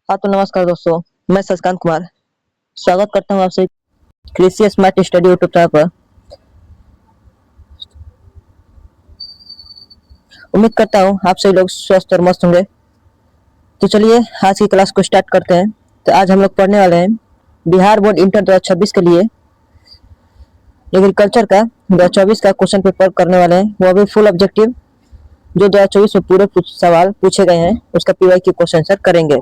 हाँ तो नमस्कार दोस्तों, मैं शशिकांत कुमार स्वागत करता हूँ आपसे कृषि स्मार्ट स्टडी यूट्यूब चैनल पर। उम्मीद करता हूँ आप सभी लोग स्वस्थ और मस्त होंगे। तो चलिए आज की क्लास को स्टार्ट करते हैं। तो आज हम लोग पढ़ने वाले हैं बिहार बोर्ड इंटर 2026 के लिए एग्रीकल्चर का 2024 का क्वेश्चन पेपर करने वाले हैं, वो भी फुल ऑब्जेक्टिव जो 2024 में पूरे सवाल पूछे गए हैं उसका PYQ क्वेश्चन आंसर करेंगे।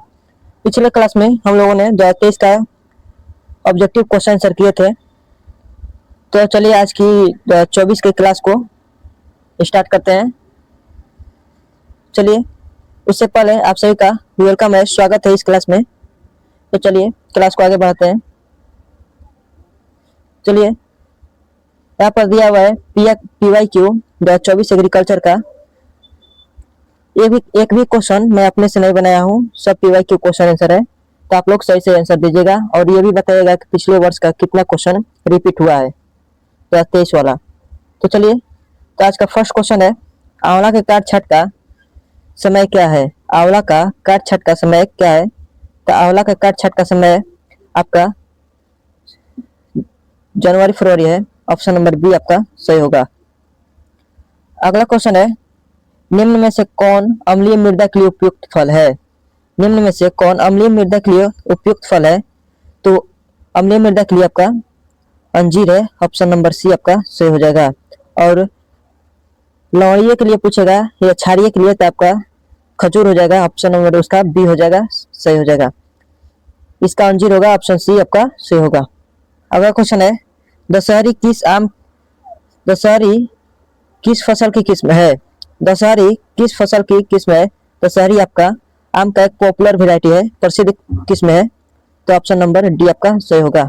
पिछले क्लास में हम लोगों ने 2023 का ऑब्जेक्टिव क्वेश्चन आंसर किए थे। तो चलिए आज की 2024 की क्लास को स्टार्ट करते हैं। चलिए उससे पहले आप सभी का वेलकम है, स्वागत है इस क्लास में। तो चलिए क्लास को आगे बढ़ाते हैं। चलिए यहाँ पर दिया हुआ है PYQ 2024 एग्रीकल्चर का। एक भी क्वेश्चन मैं अपने से नहीं बनाया हूँ, सब PYQ क्वेश्चन आंसर है। तो आप लोग सही से आंसर दीजिएगा और ये भी बताइएगा कि पिछले वर्ष का कितना क्वेश्चन रिपीट हुआ है 2023 वाला। तो चलिए तो आज का फर्स्ट क्वेश्चन है, आंवला के काट छठ का समय क्या है? आंवला का काट छठ का समय क्या है? तो आंवला का काट छठ का समय आपका जनवरी फरवरी है। ऑप्शन नंबर बी आपका सही होगा। अगला क्वेश्चन है, निम्न में से कौन अम्लीय मृदा के लिए उपयुक्त फल है? निम्न में से कौन अम्लीय मृदा के लिए उपयुक्त फल है? तो अम्लीय मृदा के लिए आपका अंजीर है। ऑप्शन नंबर सी आपका सही हो जाएगा। और लवणीय के लिए पूछेगा या क्षारीय के लिए तो आपका खजूर हो जाएगा। ऑप्शन नंबर उसका बी हो जाएगा, सही हो जाएगा। इसका अंजीर होगा, ऑप्शन सी आपका सही होगा। अगला क्वेश्चन है, दशहरी किस फसल की किस्म है? दशहरी किस फसल की किस्म है? दशहरी आपका आम का एक पॉपुलर वेराइटी है, प्रसिद्ध किस्म है। तो ऑप्शन नंबर डी आपका सही होगा।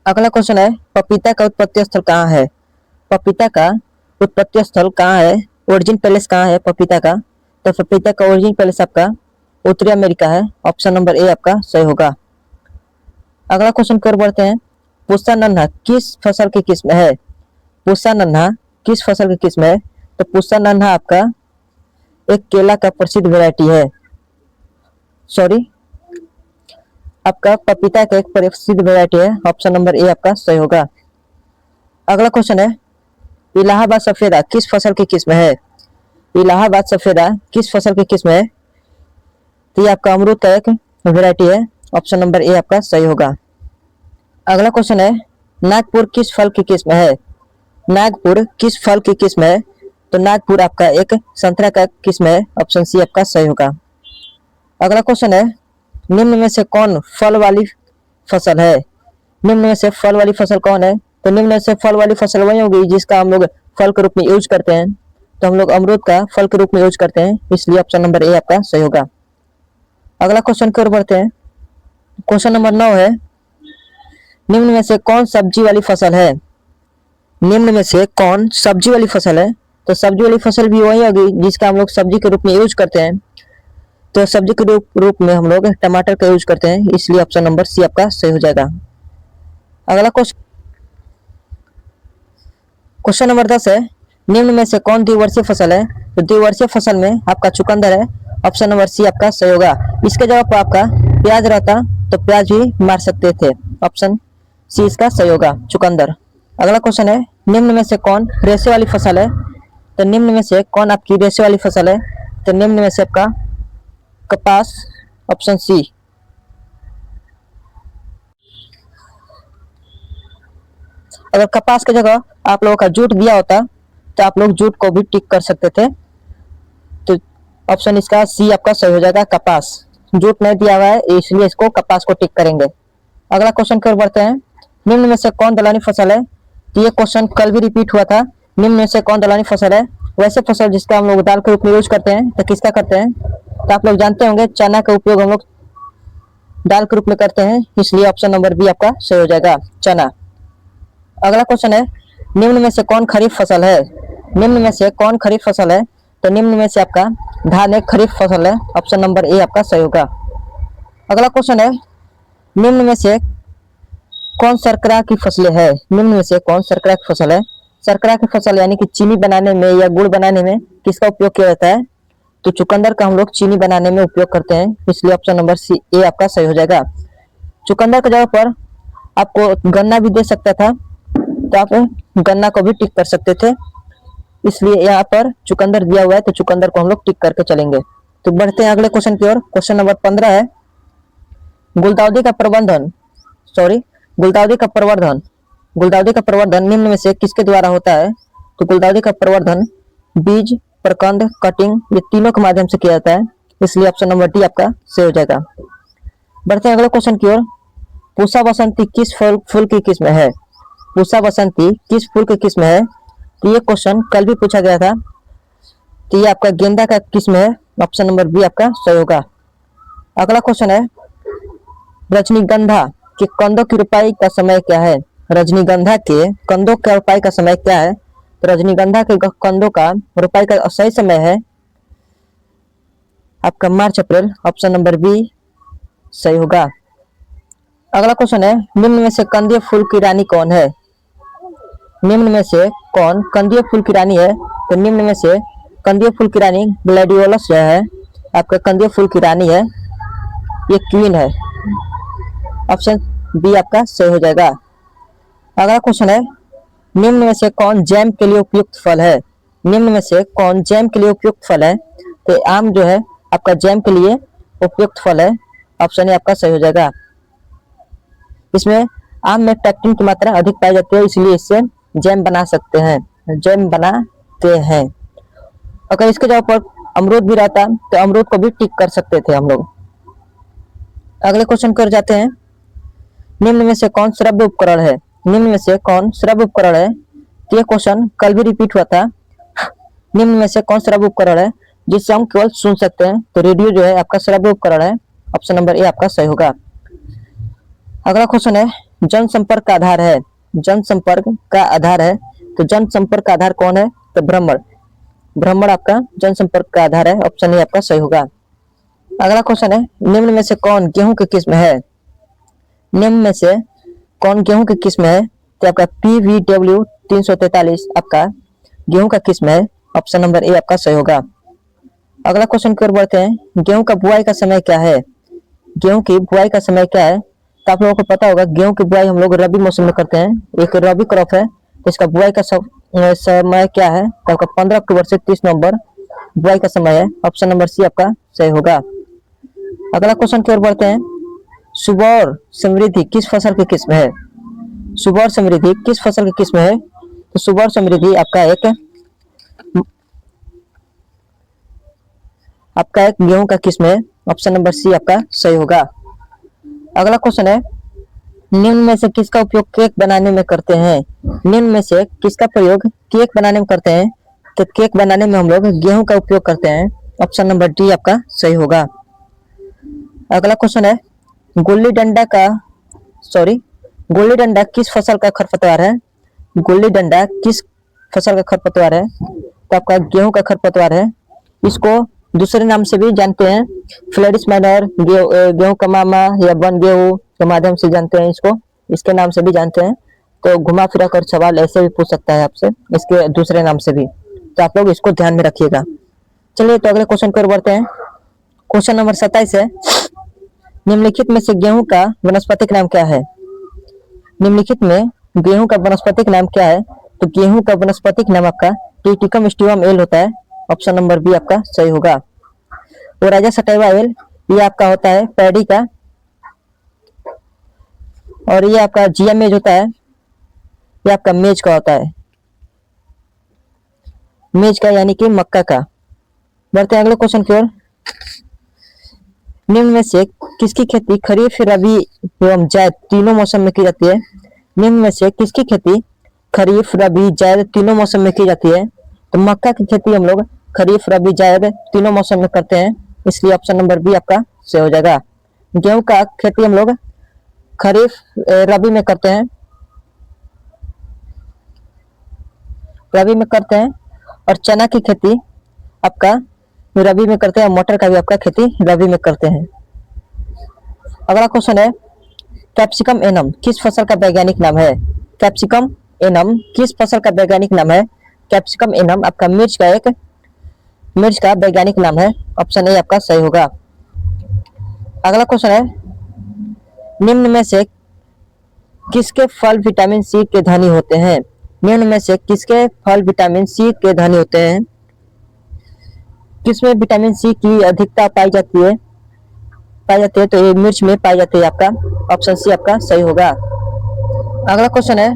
अगला क्वेश्चन है, पपीता का उत्पत्ति स्थल कहाँ है? पपीता का उत्पत्ति स्थल कहाँ है? ओरिजिन पैलेस कहाँ है पपीता का? तो पपीता का ओरिजिन पैलेस आपका उत्तरी अमेरिका है। ऑप्शन नंबर ए आपका सही होगा। अगला क्वेश्चन की ओर बढ़ते हैं, पुस्ता नन्हा किस फसल की किस्म है? पुस्ता नन्हा किस फसल की किस्म है? तो पुस्ता नन्हा आपका एक केला का प्रसिद्ध वैरायटी है। सॉरी, आपका पपीता का एक प्रसिद्ध वैरायटी है। ऑप्शन नंबर ए आपका सही होगा। अगला क्वेश्चन है, इलाहाबाद सफेदा किस फसल की किस्म है? इलाहाबाद सफेदा किस फसल की किस्म है? तो ये आपका अमरूद का एक वैरायटी है। ऑप्शन नंबर ए आपका सही होगा। अगला क्वेश्चन है, नागपुर किस फल की किस्म है? नागपुर किस फल की किस्म है? तो नागपुर आपका एक संतरा का किस्म है। ऑप्शन सी आपका सही होगा। अगला क्वेश्चन है, निम्न में से कौन फल वाली फसल है? निम्न में से फल वाली फसल कौन है? तो निम्न में से फल वाली फसल वही होगी जिसका हम लोग फल के रूप में यूज करते हैं। तो हम लोग अमरूद का फल के रूप में यूज करते हैं, इसलिए ऑप्शन नंबर ए आपका सही होगा। अगला क्वेश्चन की ओर बढ़ते हैं। क्वेश्चन नंबर 9 है, निम्न में से कौन सब्जी वाली फसल है? निम्न में से कौन सब्जी वाली फसल है? तो सब्जी वाली फसल भी वही होगी जिसका हम लोग सब्जी के रूप में यूज करते हैं। तो सब्जी के रूप में हम लोग टमाटर का यूज करते हैं, इसलिए ऑप्शन नंबर सी आपका सही हो जाएगा। अगला क्वेश्चन नंबर 10 है, निम्न में से कौन द्विवर्षीय फसल है? तो द्विवर्षीय फसल में आपका चुकंदर है। ऑप्शन नंबर सी आपका सही होगा। इसके जगह पर आपका प्याज रहता तो प्याज भी मार सकते थे। ऑप्शन सी इसका सही होगा, चुकंदर। अगला क्वेश्चन है, निम्न में से कौन रेशे वाली फसल है? तो निम्न में से कौन आपकी रेशे वाली फसल है? तो निम्न में से आपका कपास। Option C. अगर कपास की जगह आप लोगों का जूट दिया होता तो आप लोग जूट को भी टिक कर सकते थे। तो ऑप्शन इसका सी आपका सही हो जाएगा, कपास। जूट नहीं दिया हुआ है इसलिए इसको कपास को टिक करेंगे। अगला क्वेश्चन की ओर बढ़ते हैं, निम्न में से कौन दलहनी फसल है? तो ये क्वेश्चन कल भी रिपीट हुआ था। निम्न में से कौन दलहनी फसल है? वैसे फसल जिसका हम लोग दाल के रूप में यूज करते हैं तो किसका करते हैं? तो आप लोग जानते होंगे चना का उपयोग हम लोग दाल के रूप में करते हैं, इसलिए ऑप्शन नंबर बी आपका सही हो जाएगा, चना। अगला क्वेश्चन है, निम्न में से कौन खरीफ फसल है? निम्न में से कौन खरीफ फसल है? तो निम्न में से आपका धान एक खरीफ फसल है। ऑप्शन नंबर ए आपका सही होगा। अगला क्वेश्चन है, निम्न में से कौन शर्करा की फसलें है? निम्न में से कौन शर्करा की फसल है? शर्करा की फसल यानी कि चीनी बनाने में या गुड़ बनाने में किसका उपयोग किया जाता है? तो चुकंदर का हम लोग चीनी बनाने में उपयोग करते हैं, इसलिए ऑप्शन नंबर सी ए आपका सही हो जाएगा। चुकंदर की जगह पर आपको गन्ना भी दे सकता था, तो आप गन्ना को भी टिक कर सकते थे, इसलिए यहाँ पर चुकंदर दिया हुआ है तो चुकंदर को हम लोग टिक करके चलेंगे। तो बढ़ते हैं अगले क्वेश्चन की ओर। क्वेश्चन नंबर 15 है, गुलदाउदी का प्रबंधन गुलदाउदी का प्रवर्धन निम्न में से किसके द्वारा होता है? तो गुलदाउदी का प्रवर्धन बीज, प्रकंद, कटिंग, ये तीनों के माध्यम से किया जाता है, इसलिए ऑप्शन नंबर डी आपका सही हो जाएगा। बढ़ते हैं अगले क्वेश्चन की ओर। पूसा बसंती किस फूल की किस्म है? पूसा बसंती किस फूल की किस्म है? तो ये क्वेश्चन कल भी पूछा गया था, तो ये आपका गेंदा का किस्म है, ऑप्शन नंबर बी आपका सही होगा। अगला क्वेश्चन है, रजनीगंधा के कंदों की रोपाई का समय क्या है? रजनीगंधा के कंदों का रोपाई का समय क्या है? तो रजनीगंधा के कंदों का रोपाई का सही समय है आपका मार्च अप्रैल, ऑप्शन नंबर बी सही होगा। अगला क्वेश्चन है, निम्न में से कंदीय फूल की रानी कौन है? निम्न में से कौन कंदीय फूल की रानी है? तो निम्न में से कंदीय फूल की रानी ग्लैडियोलस जो है आपका कंदीय फूल की रानी है, ये क्वीन है, ऑप्शन बी आपका सही हो जाएगा। अगला क्वेश्चन है, निम्न में से कौन जैम के लिए उपयुक्त फल है? निम्न में से कौन जैम के लिए उपयुक्त फल है? तो आम जो है आपका जैम के लिए उपयुक्त फल है, ऑप्शन ए आपका सही हो जाएगा। इसमें आम में टैक्टिन की मात्रा अधिक पाई जाती है, इसलिए इससे जैम बना सकते हैं, जैम बनाते हैं। अगर इसके जगह पर अमरूद भी रहता तो अमरूद को भी टिक कर सकते थे हम लोग। अगले क्वेश्चन कर जाते हैं, निम्न में से कौन श्रव्य उपकरण है? निम्न में से कौन श्रव्य उपकरण है? तो ये क्वेश्चन कल भी रिपीट हुआ था। निम्न में से कौन श्रव्य उपकरण है जिससे हम केवल सुन सकते हैं? तो रेडियो जो है आपका श्रव्य उपकरण है, ऑप्शन नंबर ए आपका सही होगा। अगला क्वेश्चन है, जनसंपर्क का आधार है, जनसंपर्क का आधार है, तो जनसंपर्क का आधार कौन है? तो ब्राह्मण आपका जनसंपर्क का आधार है, ऑप्शन ए आपका सही होगा। अगला क्वेश्चन है, निम्न में से कौन गेहूं की किस्म है? निम्न में से कौन गेहूं की किस्म है? तो आपका PVW 343 आपका गेहूं का किस्म है, ऑप्शन नंबर ए आपका सही होगा। अगला क्वेश्चन की ओर बढ़ते हैं, गेहूं का बुआई का समय क्या है? गेहूं की बुआई का समय क्या है? तो आप लोगों को पता होगा गेहूं की बुआई हम लोग रबी मौसम में करते हैं, एक रबी क्रॉप है, तो इसका बुआई का समय क्या है? तो आपका 15 अक्टूबर से 30 नवंबर बुआई का समय है, ऑप्शन नंबर सी आपका सही होगा। अगला क्वेश्चन की ओर बढ़ते हैं, सुबौर समृद्धि किस फसल की किस्म है? सुबौर समृद्धि किस फसल की किस्म है? तो सुबौर समृद्धि आपका एक गेहूं का किस्म है, ऑप्शन नंबर सी आपका सही होगा। अगला क्वेश्चन है, निम्न में से किसका उपयोग केक बनाने में करते हैं? निम्न में से किसका प्रयोग केक बनाने में करते हैं? तो केक बनाने में हम लोग गेहूं का उपयोग करते हैं, ऑप्शन नंबर डी आपका सही होगा। अगला क्वेश्चन है, गुल्ली डंडा किस फसल का खरपतवार है? गुल्ली डंडा किस फसल का खरपतवार है? तो आपका गेहूं का खरपतवार है, इसको दूसरे नाम से भी जानते हैं, फ्लैरिस माइनर, गेहूं का मामा या वन गेहूं के माध्यम से जानते हैं इसको, इसके नाम से भी जानते हैं। तो घुमा फिरा कर सवाल ऐसे भी पूछ सकता है आपसे इसके दूसरे नाम से भी, तो आप लोग इसको ध्यान में रखिएगा। चलिए तो अगले क्वेश्चन की ओर बढ़ते हैं। क्वेश्चन नंबर 27 है, निम्नलिखित में से गेहूं का वनस्पतिक नाम क्या है? निम्नलिखित में गेहूं का वनस्पतिक नाम क्या है? तो गेहूं का वनस्पतिक नाम आपका टिटिकम स्टिवम एल होता है, ऑप्शन नंबर बी आपका सही होगा। ओराइजा सटाइवा एल ये आपका होता है पैडी का, और ये आपका जिया मेज होता है, ये आपका मेज का होता है, मेज का यानी कि मक्का का। बढ़ते हैं अगले क्वेश्चन की ओर, निम्न में से किसकी खेती खरीफ, रबी एवं जायद तीनों मौसम में की जाती है? निम्न में से किसकी खेती खरीफ, रबी, जायद तीनों मौसम में की जाती है? तो मक्का की खेती हम लोग खरीफ, रबी, जायद तीनों मौसम में करते हैं, इसलिए ऑप्शन नंबर बी आपका सही हो जाएगा। गेहूं का खेती हम लोग खरीफ, रबी में करते हैं, और चना की खेती आपका रबी में करते हैं, और मटर का भी आपका खेती रबी में करते हैं। अगला क्वेश्चन है, कैप्सिकम एनम किस फसल का वैज्ञानिक नाम है? कैप्सिकम एनम किस फसल का वैज्ञानिक नाम है? कैप्सिकम एनम आपका मिर्च का एक मिर्च का वैज्ञानिक नाम है? ऑप्शन ए आपका सही होगा। अगला क्वेश्चन है, निम्न में से किसके फल विटामिन सी के धनी होते हैं? निम्न में से किसके फल विटामिन सी के धनी होते हैं? किसमें विटामिन सी की अधिकता पाई जाती है? तो ये मिर्च में पाई जाती है। आपका ऑप्शन सी आपका सही होगा। अगला क्वेश्चन है,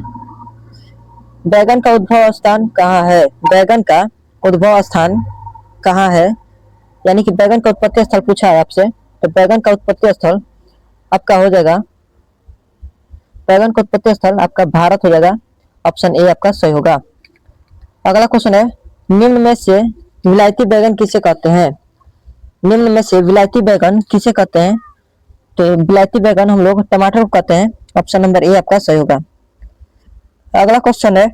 बैगन का उद्भव स्थान कहाँ है? बैगन का उद्भव स्थान कहाँ है? यानी कि बैगन का उत्पत्ति स्थल पूछा है आपसे, तो बैगन का उत्पत्ति स्थल आपका हो जाएगा, बैगन का उत्पत्ति स्थल आपका भारत हो जाएगा। ऑप्शन ए आपका सही होगा। अगला क्वेश्चन है, निम्न में से विलायती बैगन किसे कहते हैं? निम्न में से विलायती बैगन किसे कहते हैं? तो विलायती बैगन हम लोग टमाटर को कहते हैं। ऑप्शन नंबर ए आपका सही होगा। अगला क्वेश्चन है,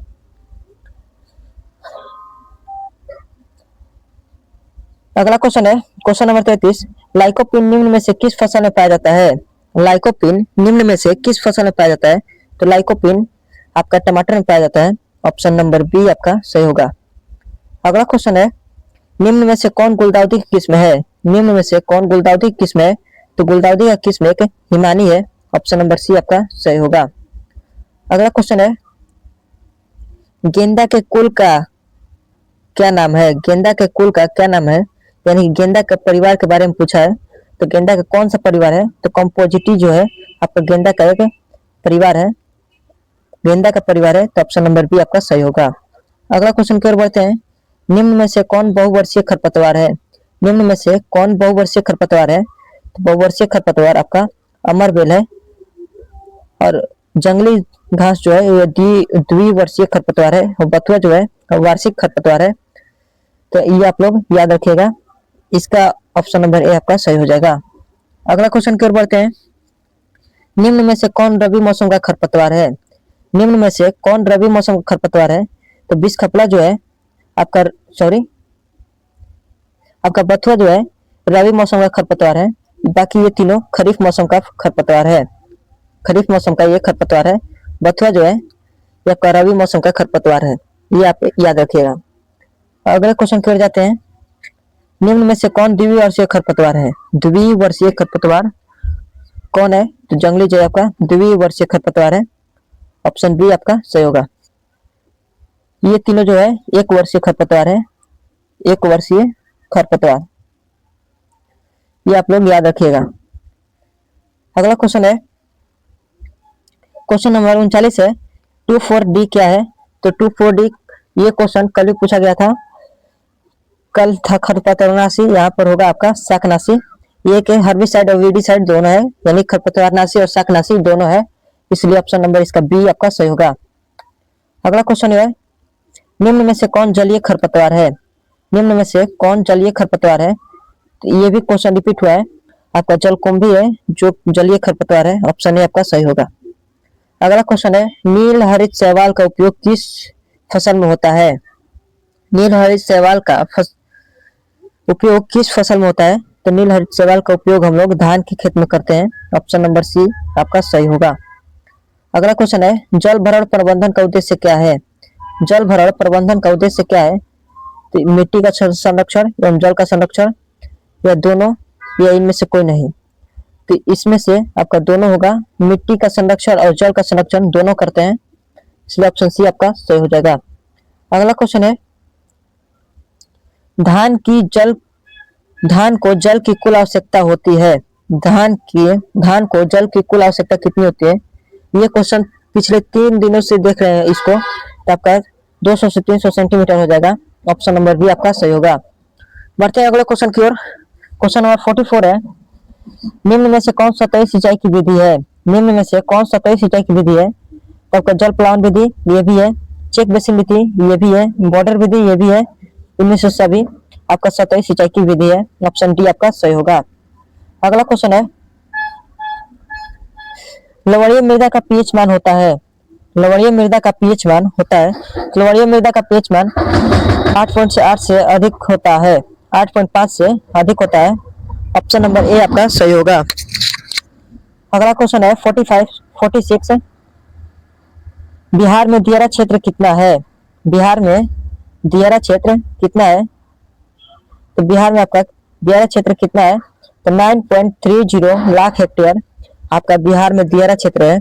क्वेश्चन नंबर 33, लाइकोपिन निम्न में से किस फसल में पाया जाता है? लाइकोपिन निम्न में से किस फसल में पाया जाता है? तो लाइकोपिन आपका टमाटर में पाया जाता है। ऑप्शन नंबर बी आपका सही होगा। अगला क्वेश्चन है, निम्न में से कौन गुलदाउदी की किस्म है? निम्न में से कौन गुलदाउदी की किस्म है? तो गुलदाउदी का किस्म एक हिमानी है। ऑप्शन नंबर सी आपका सही होगा। अगला क्वेश्चन है, गेंदा के कुल का क्या नाम है? गेंदा के कुल का क्या नाम है? यानी गेंदा के परिवार के बारे में पूछा है, तो गेंदा का कौन सा परिवार है? तो कंपोजिटी जो है आपका गेंदा का एक परिवार है, गेंदा का परिवार है। तो ऑप्शन नंबर बी आपका सही होगा। अगला क्वेश्चन की ओर बढ़ते हैं, निम्न में से कौन बहुवर्षीय खरपतवार है? निम्न में से कौन बहुवर्षीय खरपतवार है? तो बहुवर्षीय खरपतवार आपका अमरबेल है, और जंगली घास जो है ये द्विवर्षीय खरपतवार है, और बथुआ जो है वार्षिक खरपतवार है। तो ये आप लोग याद रखिएगा, इसका ऑप्शन नंबर ए आपका सही हो जाएगा। अगला क्वेश्चन की ओर बढ़ते हैं, निम्न में से कौन रबी मौसम का खरपतवार है? निम्न में से कौन रबी मौसम का खरपतवार है? तो बिस्खपला जो है आपका आपका बथुआ जो है रबी मौसम का खरपतवार है। बाकी ये तीनों खरीफ मौसम का खरपतवार है, खरीफ मौसम का ये खरपतवार है। बथुआ जो है ये आपका रबी मौसम का खरपतवार है, ये आप याद रखिएगा। अगले क्वेश्चन की ओर जाते हैं, निम्न में से कौन द्विवर्षीय खरपतवार है? द्विवर्षीय खरपतवार कौन है? तो जंगली जो है आपका द्विवर्षीय खरपतवार है। ऑप्शन बी आपका सही होगा। ये तीनों जो है एक वर्षीय खरपतवार है, एक वर्षीय खरपतवार, ये आप लोग याद रखिएगा। अगला क्वेश्चन है, क्वेश्चन नंबर 39 है, 2,4-D क्या है? तो 2,4-D ये क्वेश्चन कल भी पूछा गया था, कल था खरपतवारनाशी, यहाँ पर होगा आपका शाकनाशी। ये के हर्बिसाइड और वीडिसाइड दोनों है, यानी खरपतवारनाशी और शाकनाशी दोनों है, इसलिए ऑप्शन नंबर इसका बी आपका सही होगा। अगला क्वेश्चन है, निम्न में से कौन जलीय खरपतवार है? निम्न में से कौन जलीय खरपतवार है? तो ये भी क्वेश्चन रिपीट हुआ है, आपका जलकुंभी है जो जलीय खरपतवार है। ऑप्शन ए आपका सही होगा। अगला क्वेश्चन है, नील हरित शैवाल का उपयोग किस फसल में होता है? नील हरित शैवाल का उपयोग किस फसल में होता है? तो नील हरित शैवाल का उपयोग हम लोग धान के खेत में करते हैं। ऑप्शन नंबर सी आपका सही होगा। अगला क्वेश्चन है, जल भरण प्रबंधन का उद्देश्य क्या है? जल भरण प्रबंधन का उद्देश्य क्या है? तो मिट्टी का संरक्षण एवं जल का संरक्षण, या दोनों, या इनमें से कोई नहीं? तो इसमें से आपका दोनों होगा, मिट्टी का संरक्षण और जल का संरक्षण दोनों करते हैं, इसलिए ऑप्शन सी आपका सही हो जाएगा। अगला क्वेश्चन है, धान को जल की कुल आवश्यकता होती है, धान को जल की कुल आवश्यकता कितनी होती है? ये क्वेश्चन पिछले 3 दिनों से देख रहे हैं इसको, तो आपका 200 से 300 सेंटीमीटर हो जाएगा। ऑप्शन नंबर बी आपका सही होगा। बढ़ते हैं अगले क्वेश्चन की ओर। क्वेश्चन नंबर 44 है, निम्न में से कौन सतही सिंचाई की विधि है? निम्न में से कौन सतही सिंचाई की विधि है? तो आपका जल प्लावन विधि ये भी है, चेक बेसिन विधि ये भी है, बॉर्डर विधि ये भी है, इनमें से सभी आपका सतही सिंचाई की विधि है। ऑप्शन डी आपका सही होगा। अगला क्वेश्चन है, लवणीय मृदा का पीएच मान होता है, लवणीय मृदा का पीएच मान होता है, लवणीय मृदा का पीएच मान 8.8 से अधिक होता है, 8.5 से अधिक होता है। ऑप्शन नंबर ए आपका सही होगा। अगला क्वेश्चन है 46, बिहार में दियारा क्षेत्र कितना है? बिहार में दियारा क्षेत्र कितना है? तो बिहार में आपका दियारा क्षेत्र कितना है? तो 9.30 लाख हेक्टेयर आपका बिहार में दियारा क्षेत्र है।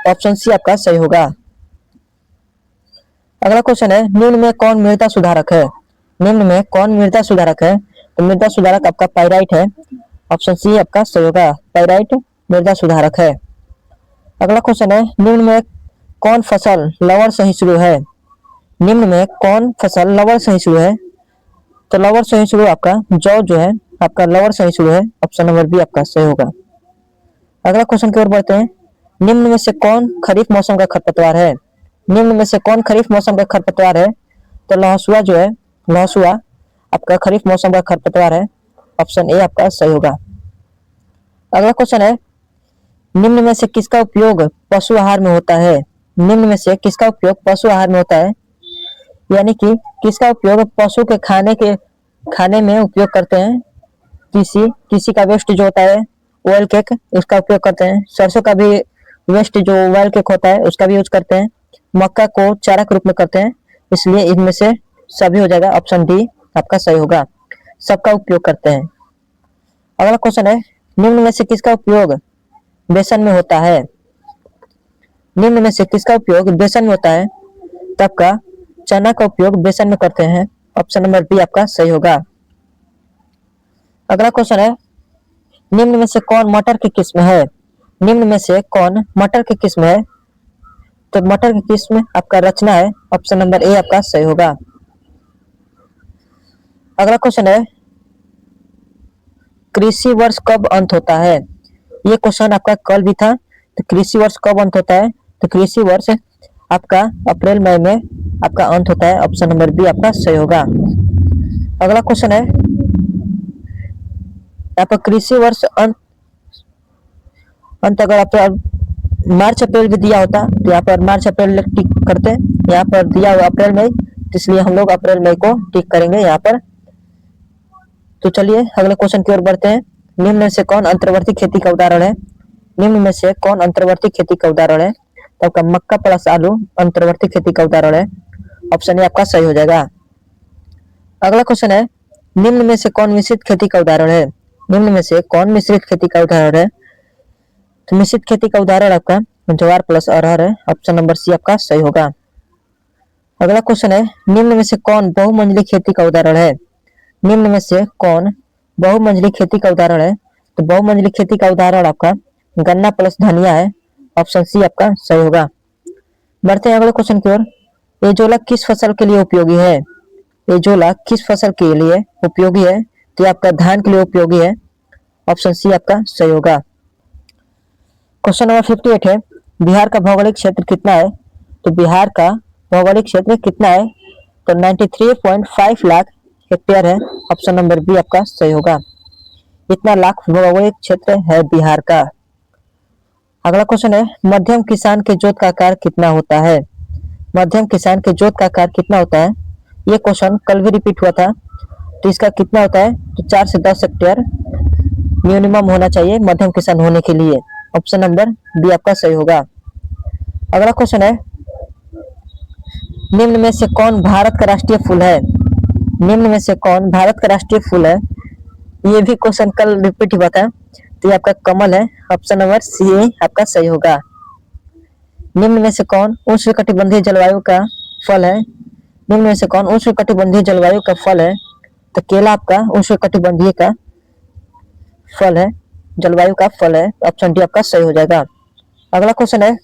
ऑप्शन सी आपका सही होगा। अगला क्वेश्चन है, निम्न में कौन मृदा सुधारक है? निम्न में कौन मृदा सुधारक है? तो मृदा सुधारक आपका पाइराइट है। ऑप्शन सी आपका सही होगा, पाइराइट मृदा सुधारक है। अगला क्वेश्चन है, निम्न में कौन फसल लवण सहिष्णु है? निम्न में कौन फसल लवण सहिष्णु है? तो लवण सहिष्णु आपका जौ जो है आपका लवण सहिष्णु है। ऑप्शन नंबर बी आपका सही होगा। अगला क्वेश्चन की ओर बढ़ते हैं, निम्न में से कौन खरीफ मौसम का खरपतवार है? निम्न में से कौन खरीफ मौसम का खरपतवार है? तो लहसुआ जो है, लहसुआ आपका खरीफ मौसम का खरपतवार है। ऑप्शन ए आपका सही होगा। अगला क्वेश्चन है, निम्न में से किसका उपयोग पशु आहार में होता है? निम्न में से किसका उपयोग पशु आहार में होता है? यानी कि किसका उपयोग पशु के खाने में उपयोग करते हैं? किसी का वेस्ट जो होता है ऑयल केक, उसका उपयोग करते हैं। सरसों का भी वेस्ट जो ऑयल केक होता है उसका भी यूज करते हैं। मक्का को चारा के रूप में करते हैं। इसलिए इनमें से सभी हो जाएगा। ऑप्शन डी आपका सही होगा, सबका उपयोग करते हैं। अगला क्वेश्चन है, निम्न में से किसका उपयोग बेसन में होता है? निम्न में से किसका उपयोग बेसन में होता है? तब का चना का उपयोग बेसन में करते हैं। ऑप्शन नंबर बी आपका सही होगा। अगला क्वेश्चन है, निम्न में से कौन मटर की किस्म है? निम्न में से कौन मटर की किस्म है? तो मटर की किस्म आपका रचना है। ऑप्शन नंबर ए आपका सही होगा। अगला क्वेश्चन है, कृषि वर्ष कब अंत होता है? ये क्वेश्चन आपका कल भी था। तो कृषि वर्ष कब अंत होता है? तो कृषि वर्ष आपका अप्रैल मई में आपका अंत होता है। ऑप्शन नंबर बी आपका सही होगा। अगला क्वेश्चन है, यहाँ पर कृषि वर्ष अंत अगर आप मार्च अप्रैल भी दिया होता तो यहाँ पर मार्च अप्रैल टिक करते। यहाँ पर दिया हुआ अप्रैल मई, इसलिए हम लोग अप्रैल मई को टिक करेंगे यहाँ पर। तो चलिए अगले क्वेश्चन की ओर बढ़ते हैं, निम्न में से कौन अंतर्वर्ती खेती का उदाहरण है? निम्न में से कौन अंतर्वर्ती खेती का उदाहरण है? तो आपका मक्का प्लस आलू अंतर्वर्ती खेती का उदाहरण है। ऑप्शन ए आपका सही हो जाएगा। अगला क्वेश्चन है, निम्न में से कौन मिश्रित खेती का उदाहरण है? निम्न में से कौन मिश्रित खेती का उदाहरण है? तो मिश्रित खेती का उदाहरण आपका ज्वार प्लस अरहर है। ऑप्शन नंबर सी आपका सही होगा। अगला क्वेश्चन है, निम्न में से कौन बहुमंजिली खेती का उदाहरण है? निम्न में से कौन बहुमंजिली खेती का उदाहरण है? तो बहुमंजिली खेती का उदाहरण आपका गन्ना प्लस धनिया है। ऑप्शन सी आपका सही होगा। बढ़ते हैं अगले क्वेश्चन की ओर, एजोला किस फसल के लिए उपयोगी है? एजोला किस फसल के लिए उपयोगी है? तो आपका धान के लिए उपयोगी है। ऑप्शन सी आपका सही होगा। क्वेश्चन नंबर 58 है, बिहार का भौगोलिक क्षेत्र कितना है? तो बिहार का भौगोलिक क्षेत्र कितना है? तो 93.5 लाख हेक्टेयर है। ऑप्शन नंबर बी आपका सही होगा। इतना लाख भौगोलिक क्षेत्र है बिहार का। अगला क्वेश्चन है, मध्यम किसान के जोत का आकार कितना होता है? मध्यम किसान के जोत का आकार कितना होता है? ये क्वेश्चन कल भी रिपीट हुआ था। तो इसका कितना होता है? तो 4 से 10 हेक्टेयर मिनिमम होना चाहिए मध्यम किसान होने के लिए। ऑप्शन नंबर बी आपका सही होगा। अगला क्वेश्चन है, निम्न में से कौन भारत का राष्ट्रीय फूल है? निम्न में से कौन भारत का राष्ट्रीय फूल है? ये भी क्वेश्चन कल रिपीट हुआ था। तो ये आपका कमल है। ऑप्शन नंबर सी आपका सही होगा। निम्न में से कौन उष्णकटिबंधीय जलवायु का फल है? निम्न में से कौन उष्णकटिबंधीय जलवायु का फल है? तो केला आपका उष्णकटिबंधीय का फल है, जलवायु का फल है। ऑप्शन डी आपका सही हो जाएगा। अगला क्वेश्चन है,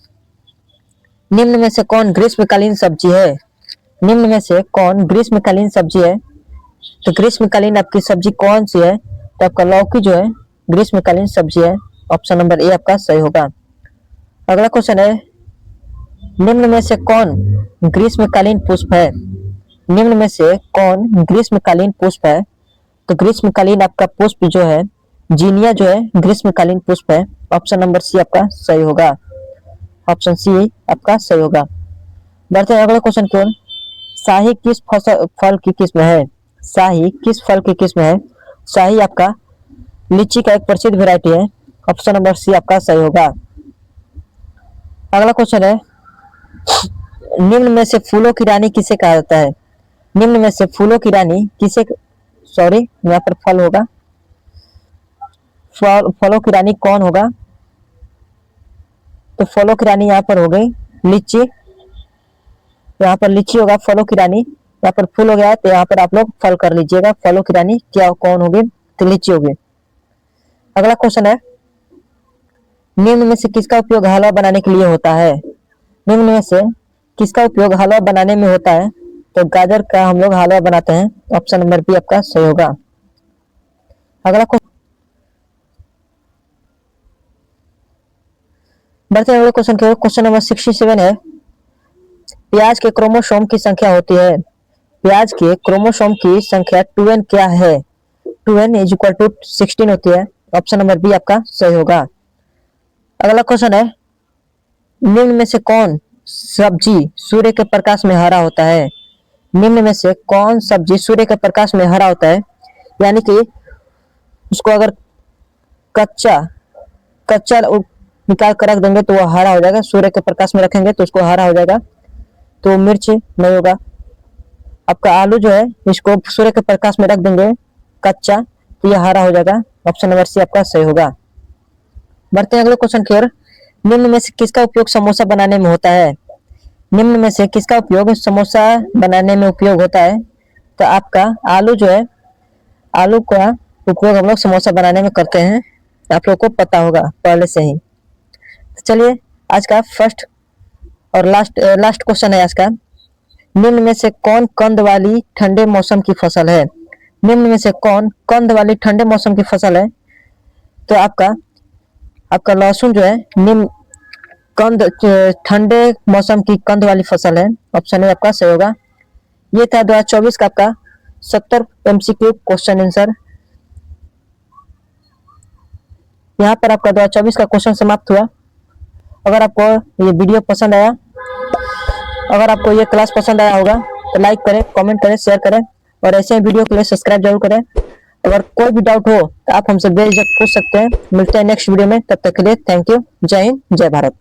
निम्न में से कौन ग्रीष्मकालीन सब्जी है? निम्न में से कौन ग्रीष्मकालीन सब्जी है? तो ग्रीष्मकालीन आपकी सब्जी कौन सी है? तो आपका लौकी जो है ग्रीष्मकालीन सब्जी है। ऑप्शन नंबर ए आपका सही होगा। अगला क्वेश्चन है, निम्न में से कौन ग्रीष्मकालीन पुष्प है? निम्न में से कौन ग्रीष्मकालीन पुष्प है? तो ग्रीष्मकालीन आपका पुष्प जो है जीनिया जो है ग्रीष्मकालीन पुष्प है। ऑप्शन नंबर सी आपका सही होगा। ऑप्शन सी आपका सही होगा। बढ़ते हैं अगले क्वेश्चन की ओर, शाही किस फल की किस्म है? शाही किस फल की किस्म है? शाही आपका लीची का एक प्रसिद्ध वैरायटी है। ऑप्शन नंबर सी आपका सही होगा। अगला क्वेश्चन है, निम्न में से फूलों की रानी किसे कहा जाता है? निम्न में से फूलों की रानी किसे सॉरी यहाँ पर फल होगा। फलों की रानी कौन होगा? तो फलों की रानी यहाँ पर हो गई लीची। यहाँ पर लीची होगा फलों की रानी। यहाँ पर फूल हो गया तो यहाँ पर आप लोग फल कर लीजिएगा। फलों की रानी क्या कौन होगी? तो लीची होगी। अगला क्वेश्चन है, निम्न में से किसका उपयोग हलवा बनाने के लिए होता है? निम्न में से किसका उपयोग हलवा बनाने में होता है? तो गाजर का हम लोग हलवा बनाते हैं। ऑप्शन नंबर बी आपका सही होगा। अगला बढ़ते हैं अगले क्वेश्चन के। क्वेश्चन नंबर 67 है, प्याज के क्रोमोसोम की संख्या होती है। प्याज के क्रोमोसोम की संख्या 2n क्या है? 2n इज इक्वल टू 16 होती है। ऑप्शन नंबर बी आपका सही होगा। अगला क्वेश्चन है, निम्न में से कौन सब्जी सूर्य के प्रकाश में हरा होता है? निम्न में से कौन सब्जी सूर्य के प्रकाश में हरा होता है? यानी कि उसको अगर कच्चा कच्चा निकाल कर रख देंगे तो वो हरा हो जाएगा, सूर्य के प्रकाश में रखेंगे तो उसको हरा हो जाएगा। तो मिर्च नहीं होगा। आपका आलू जो है इसको सूर्य के प्रकाश में रख देंगे कच्चा तो यह हरा हो जाएगा। ऑप्शन नंबर सी आपका सही होगा। बढ़ते हैं अगले क्वेश्चन की ओर। निम्न में से किसका उपयोग समोसा बनाने में होता है? निम्न में से किसका उपयोग समोसा बनाने में उपयोग होता है? तो आपका आलू जो है, आलू का उपयोग हम लोग समोसा बनाने में करते हैं। आप लोग को पता होगा पहले से ही। तो चलिए आज का फर्स्ट और लास्ट क्वेश्चन है आज का। निम्न में से कौन कंद वाली ठंडे मौसम की फसल है? निम्न में से कौन कंद वाली ठंडे मौसम की फसल है? तो आपका लहसुन जो है निम्न कंद ठंडे मौसम की कंद वाली फसल है। ऑप्शन ए आपका सही होगा। ये था 2024 का आपका 70 MCQ क्वेश्चन आंसर। यहाँ पर आपका 2024 का क्वेश्चन समाप्त हुआ। अगर आपको ये वीडियो पसंद आया, अगर आपको ये क्लास पसंद आया होगा तो लाइक करें, कमेंट करें, शेयर करें और ऐसे ही वीडियो के लिए सब्सक्राइब जरूर करें। अगर कोई भी डाउट हो तो आप हमसे बेझिझक पूछ सकते हैं। मिलते हैं नेक्स्ट वीडियो में, तब तक के लिए थैंक यू। जय हिंद, जय भारत।